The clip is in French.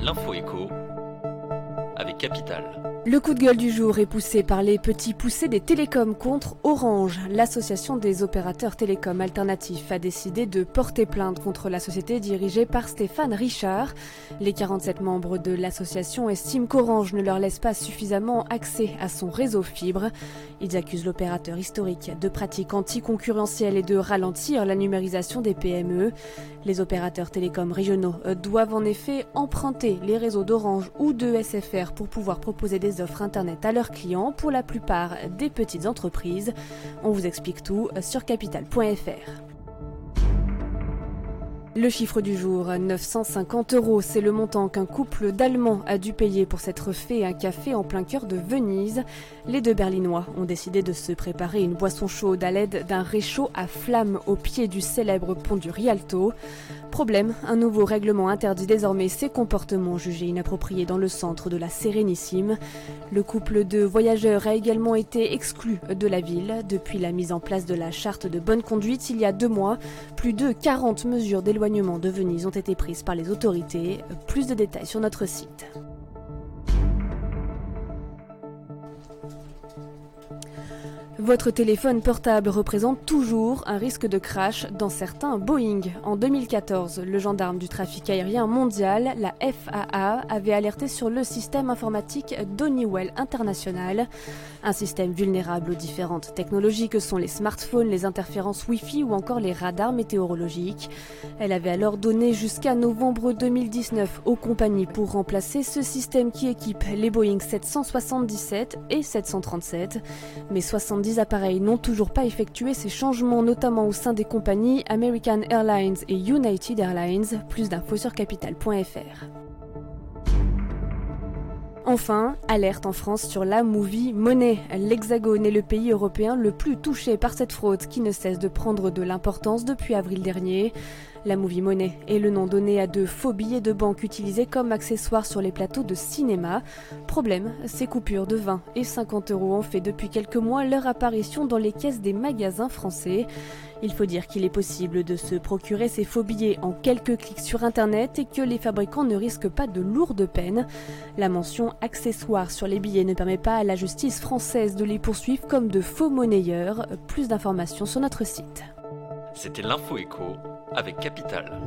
L'info écho avec Capital. Le coup de gueule du jour est poussé par les petits poussés des télécoms contre Orange. L'association des opérateurs télécoms alternatifs a décidé de porter plainte contre la société dirigée par Stéphane Richard. Les 47 membres de l'association estiment qu'Orange ne leur laisse pas suffisamment accès à son réseau fibre. Ils accusent l'opérateur historique de pratiques anticoncurrentielles et de ralentir la numérisation des PME. Les opérateurs télécoms régionaux doivent en effet emprunter les réseaux d'Orange ou de SFR pour pouvoir proposer des offres internet à leurs clients, pour la plupart des petites entreprises. On vous explique tout sur capital.fr. Le chiffre du jour, 950 €, c'est le montant qu'un couple d'Allemands a dû payer pour s'être fait un café en plein cœur de Venise. Les deux Berlinois ont décidé de se préparer une boisson chaude à l'aide d'un réchaud à flamme au pied du célèbre pont du Rialto. Problème, un nouveau règlement interdit désormais ces comportements jugés inappropriés dans le centre de la Sérénissime. Le couple de voyageurs a également été exclu de la ville. Depuis la mise en place de la charte de bonne conduite il y a 2 mois, plus de 40 mesures d'éloignement de Venise ont été prises par les autorités. Plus de détails sur notre site. Votre téléphone portable représente toujours un risque de crash dans certains Boeing. En 2014, le gendarme du trafic aérien mondial, la FAA, avait alerté sur le système informatique d'Honeywell International. Un système vulnérable aux différentes technologies que sont les smartphones, les interférences Wi-Fi ou encore les radars météorologiques. Elle avait alors donné jusqu'à novembre 2019 aux compagnies pour remplacer ce système qui équipe les Boeing 777 et 737. Mais 70 appareils n'ont toujours pas effectué ces changements, notamment au sein des compagnies American Airlines et United Airlines. Plus d'infos sur capital.fr. Enfin, alerte en France sur la Movie Money. L'Hexagone est le pays européen le plus touché par cette fraude qui ne cesse de prendre de l'importance depuis avril dernier. La Movie Money est le nom donné à de faux billets de banque utilisés comme accessoires sur les plateaux de cinéma. Problème, ces coupures de 20 et 50 € ont fait depuis quelques mois leur apparition dans les caisses des magasins français. Il faut dire qu'il est possible de se procurer ces faux billets en quelques clics sur internet et que les fabricants ne risquent pas de lourdes peines. La mention accessoires sur les billets ne permet pas à la justice française de les poursuivre comme de faux monnayeurs. Plus d'informations sur notre site. C'était l'info écho avec Capital.